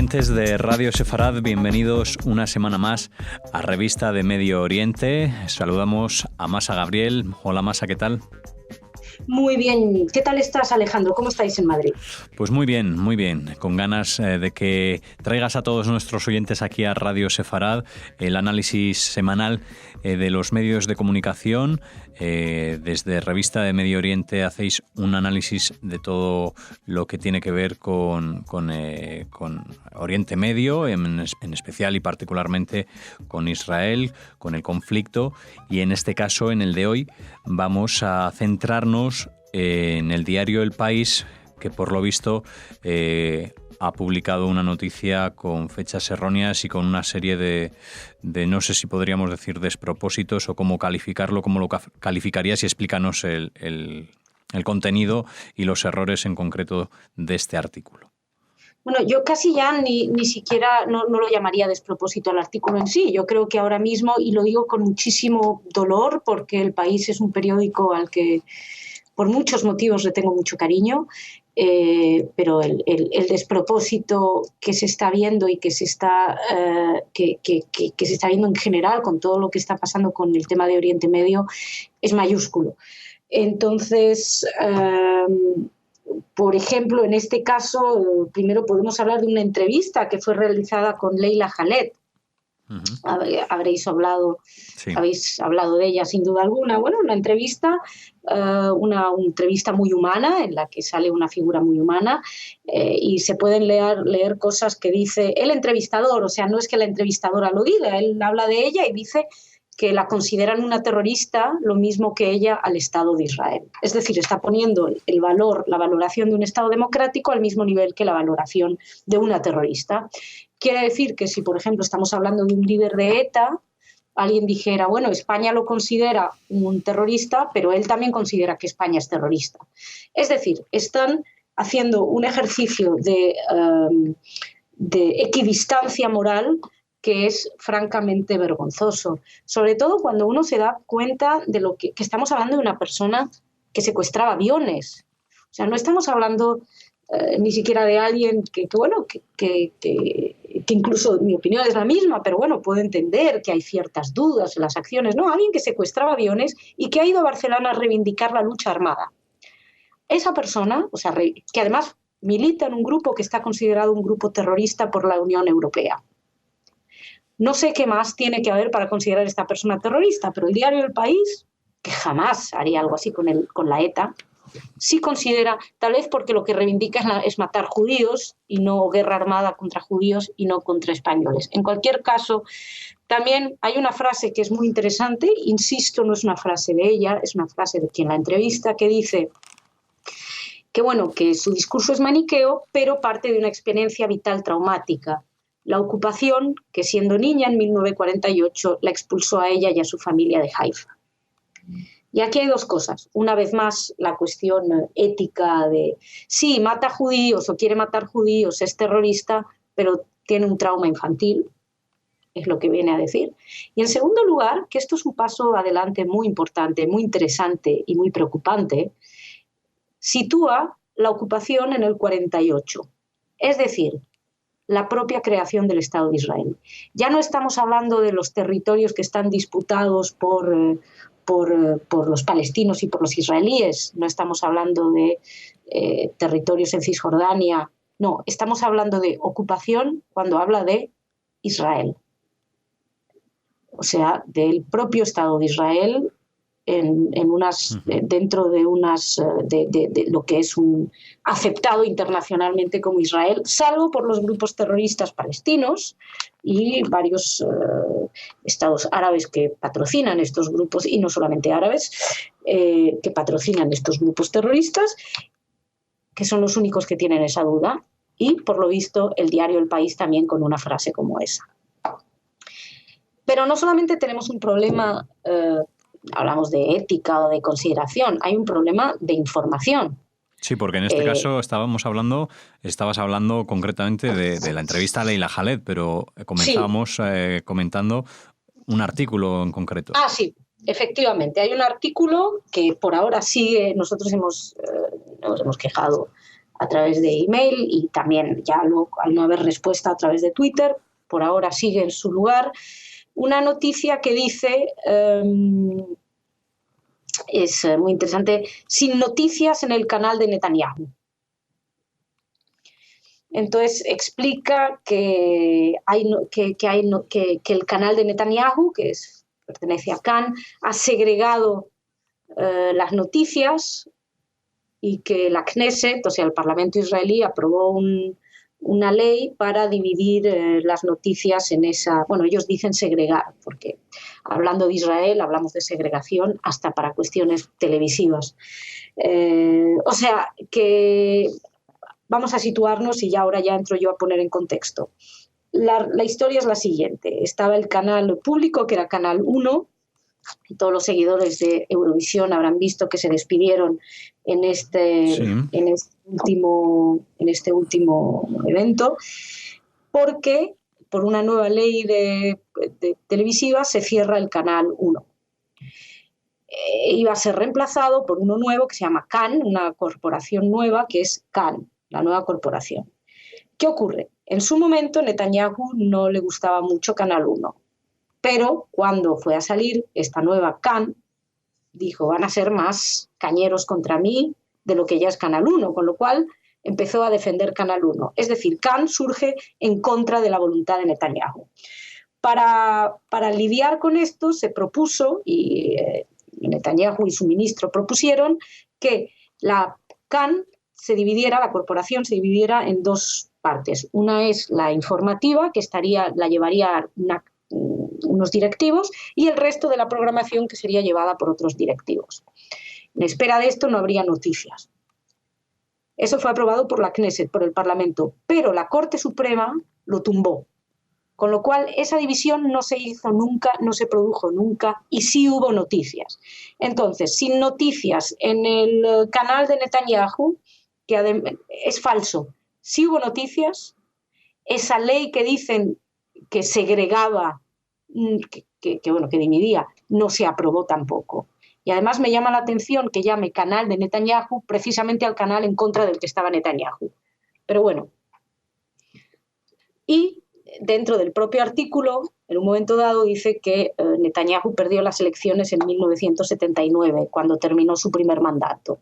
oyentes de Radio Sefarad, bienvenidos una semana más a Revista de Medio Oriente. Saludamos a Masa Gabriel. Hola Masa, ¿qué tal? Muy bien. ¿Qué tal estás, Alejandro? ¿Cómo estáis en Madrid? Pues muy bien. Con ganas de que traigas a todos nuestros oyentes aquí a Radio Sefarad el análisis semanal de los medios de comunicación. Desde Revista de Medio Oriente hacéis un análisis de todo lo que tiene que ver con Oriente Medio, en especial y particularmente con Israel, con el conflicto. Y en este caso, en el de hoy, vamos a centrarnos en el diario El País, que por lo visto ha publicado una noticia con fechas erróneas y con una serie de no sé si podríamos decir despropósitos o cómo calificarlo, cómo lo calificarías, y explícanos el contenido y los errores en concreto de este artículo. Bueno, yo casi ya ni siquiera no lo llamaría despropósito al artículo en sí. Yo creo que ahora mismo, y lo digo con muchísimo dolor, porque El País es un periódico al que por muchos motivos le tengo mucho cariño, pero el despropósito que se está viendo y que se está viendo en general con todo lo que está pasando con el tema de Oriente Medio es mayúsculo. Entonces, por ejemplo, en este caso, primero podemos hablar de una entrevista que fue realizada con Leila Khaled. Uh-huh. Habéis hablado de ella sin duda alguna. Bueno, una entrevista muy humana, en la que sale una figura muy humana, y se pueden leer cosas que dice el entrevistador. O sea, no es que la entrevistadora lo diga, él habla de ella y dice que la consideran una terrorista lo mismo que ella al Estado de Israel. Es decir, está poniendo la valoración de un Estado democrático al mismo nivel que la valoración de una terrorista. Quiere decir que si, por ejemplo, estamos hablando de un líder de ETA, alguien dijera, bueno, España lo considera un terrorista, pero él también considera que España es terrorista. Es decir, están haciendo un ejercicio de equidistancia moral que es francamente vergonzoso, sobre todo cuando uno se da cuenta de lo que estamos hablando de una persona que secuestraba aviones. O sea, no estamos hablando ni siquiera de alguien que incluso mi opinión es la misma, pero bueno, puedo entender que hay ciertas dudas en las acciones. No, alguien que secuestraba aviones y que ha ido a Barcelona a reivindicar la lucha armada. Esa persona, o sea, que además milita en un grupo que está considerado un grupo terrorista por la Unión Europea. No sé qué más tiene que haber para considerar a esta persona terrorista, pero el diario El País, que jamás haría algo así con la ETA, sí considera, tal vez porque lo que reivindica es matar judíos y no guerra armada contra judíos y no contra españoles. En cualquier caso, también hay una frase que es muy interesante, insisto, no es una frase de ella, es una frase de quien la entrevista, que dice que su discurso es maniqueo, pero parte de una experiencia vital traumática. La ocupación, que siendo niña en 1948 la expulsó a ella y a su familia de Haifa. Y aquí hay dos cosas. Una vez más, la cuestión ética de sí, mata judíos o quiere matar judíos, es terrorista, pero tiene un trauma infantil, es lo que viene a decir. Y en segundo lugar, que esto es un paso adelante muy importante, muy interesante y muy preocupante, sitúa la ocupación en el 48. Es decir, la propia creación del Estado de Israel. Ya no estamos hablando de los territorios que están disputados por los palestinos y por los israelíes, no estamos hablando de territorios en Cisjordania, no, estamos hablando de ocupación cuando habla de Israel. O sea, del propio Estado de Israel dentro de lo que es aceptado internacionalmente como Israel, salvo por los grupos terroristas palestinos y varios estados árabes que patrocinan estos grupos, y no solamente árabes, que patrocinan estos grupos terroristas, que son los únicos que tienen esa duda, y por lo visto el diario El País también con una frase como esa. Pero no solamente tenemos un problema hablamos de ética o de consideración, hay un problema de información. Sí, porque en este caso estabas hablando concretamente de la entrevista a Leila Khaled, pero comenzábamos comentando un artículo en concreto. Ah, sí, efectivamente. Hay un artículo que por ahora sigue, nosotros nos hemos quejado a través de email y también ya luego, al no haber respuesta, a través de Twitter. Por ahora sigue en su lugar. Una noticia que dice, es muy interesante, sin noticias en el canal de Netanyahu. Entonces explica que el canal de Netanyahu, pertenece a Kan, ha segregado las noticias y que la Knesset, o sea, el Parlamento israelí, aprobó una ley para dividir las noticias en esa... Bueno, ellos dicen segregar, porque hablando de Israel hablamos de segregación hasta para cuestiones televisivas. O sea, que vamos a situarnos y ya ahora ya entro yo a poner en contexto. La historia es la siguiente. Estaba el canal público, que era Canal 1, y todos los seguidores de Eurovisión habrán visto que se despidieron en este último evento, porque por una nueva ley de televisiva se cierra el Canal 1. Iba a ser reemplazado por uno nuevo que se llama Kan, una corporación nueva que es Kan, la nueva corporación. ¿Qué ocurre? En su momento Netanyahu no le gustaba mucho Canal 1. Pero cuando fue a salir esta nueva Kan, dijo, van a ser más cañeros contra mí de lo que ya es Canal 1, con lo cual empezó a defender Canal 1. Es decir, Kan surge en contra de la voluntad de Netanyahu. Para lidiar con esto se propuso, y Netanyahu y su ministro propusieron, que la Kan la corporación se dividiera en dos partes. Una es la informativa, que la llevaría unos directivos, y el resto de la programación que sería llevada por otros directivos. En espera de esto no habría noticias. Eso fue aprobado por la Knesset, por el Parlamento, pero la Corte Suprema lo tumbó. Con lo cual esa división no se hizo nunca, no se produjo nunca, y sí hubo noticias. Entonces, sin noticias en el canal de Netanyahu, que es falso, sí hubo noticias. Esa ley que dicen que segregaba, que dividía, no se aprobó tampoco. Y además me llama la atención que llame canal de Netanyahu precisamente al canal en contra del que estaba Netanyahu. Pero bueno. Y dentro del propio artículo, en un momento dado, dice que Netanyahu perdió las elecciones en 1979, cuando terminó su primer mandato.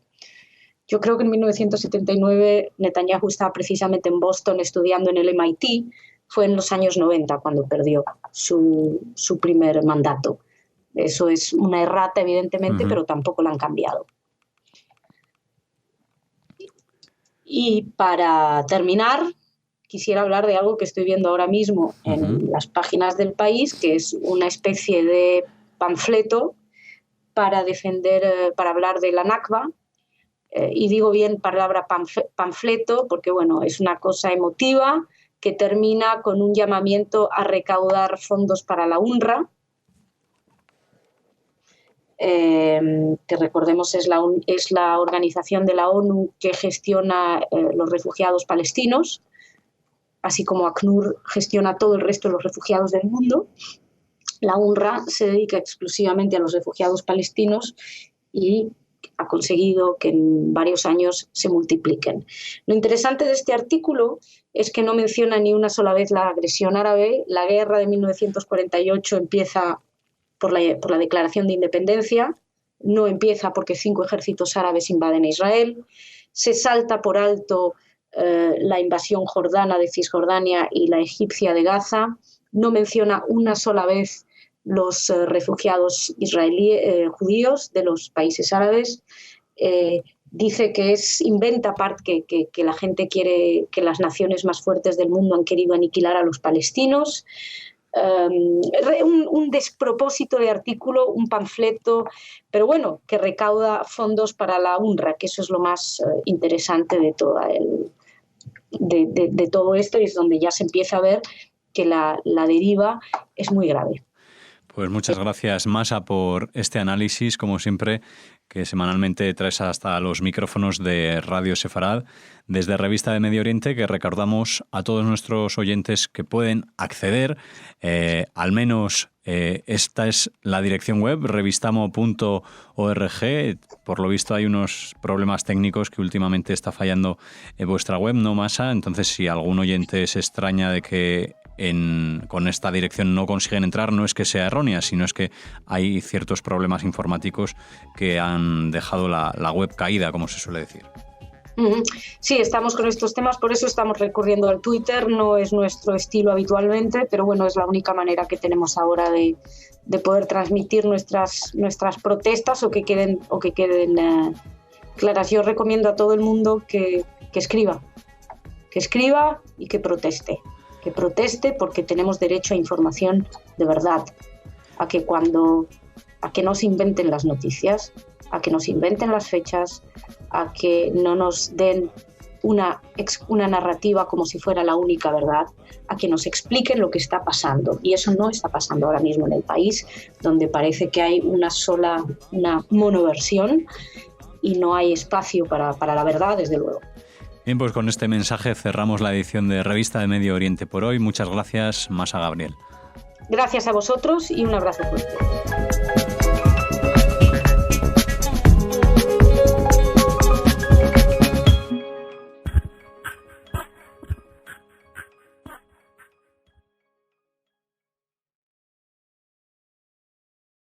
Yo creo que en 1979 Netanyahu estaba precisamente en Boston estudiando en el MIT. Fue en los años 90 cuando perdió su primer mandato. Eso es una errata, evidentemente, pero tampoco la han cambiado. Y para terminar, quisiera hablar de algo que estoy viendo ahora mismo en las páginas del País, que es una especie de panfleto para hablar de la Nakba. Y digo bien palabra panfleto porque, bueno, es una cosa emotiva que termina con un llamamiento a recaudar fondos para la UNRWA, que recordemos es la organización de la ONU que gestiona los refugiados palestinos, así como ACNUR gestiona todo el resto de los refugiados del mundo. La UNRWA se dedica exclusivamente a los refugiados palestinos y ha conseguido que en varios años se multipliquen. Lo interesante de este artículo es que no menciona ni una sola vez la agresión árabe. La guerra de 1948 empieza por la declaración de independencia, no empieza porque 5 ejércitos árabes invaden a Israel. Se salta por alto la invasión jordana de Cisjordania y la egipcia de Gaza. No menciona una sola vez los refugiados judíos de los países árabes. Dice que inventa que la gente quiere, que las naciones más fuertes del mundo han querido aniquilar a los palestinos. Un despropósito de artículo, un panfleto, pero bueno, que recauda fondos para la UNRWA, que eso es lo más interesante de todo esto, y es donde ya se empieza a ver que la deriva es muy grave. Pues muchas gracias, Masa, por este análisis, como siempre, que semanalmente traes hasta los micrófonos de Radio Sefarad, desde Revista de Medio Oriente, que recordamos a todos nuestros oyentes que pueden acceder, al menos esta es la dirección web, revistamo.org. Por lo visto hay unos problemas técnicos que últimamente está fallando vuestra web, ¿no, Masa? Entonces, si algún oyente se extraña de que con esta dirección no consiguen entrar, no es que sea errónea, sino es que hay ciertos problemas informáticos que han dejado la web caída, como se suele decir. Sí, estamos con estos temas, por eso estamos recurriendo al Twitter, no es nuestro estilo habitualmente, pero bueno, es la única manera que tenemos ahora de poder transmitir nuestras protestas o que queden claras. Yo recomiendo a todo el mundo que escriba y que proteste. Que proteste porque tenemos derecho a información de verdad, a que no se inventen las noticias, a que nos inventen las fechas, a que no nos den una narrativa como si fuera la única verdad, a que nos expliquen lo que está pasando. Y eso no está pasando ahora mismo en el país, donde parece que hay una monoversión y no hay espacio para la verdad, desde luego. Bien, pues con este mensaje cerramos la edición de Revista de Medio Oriente por hoy. Muchas gracias, Masa Gabriel. Gracias a vosotros y un abrazo fuerte.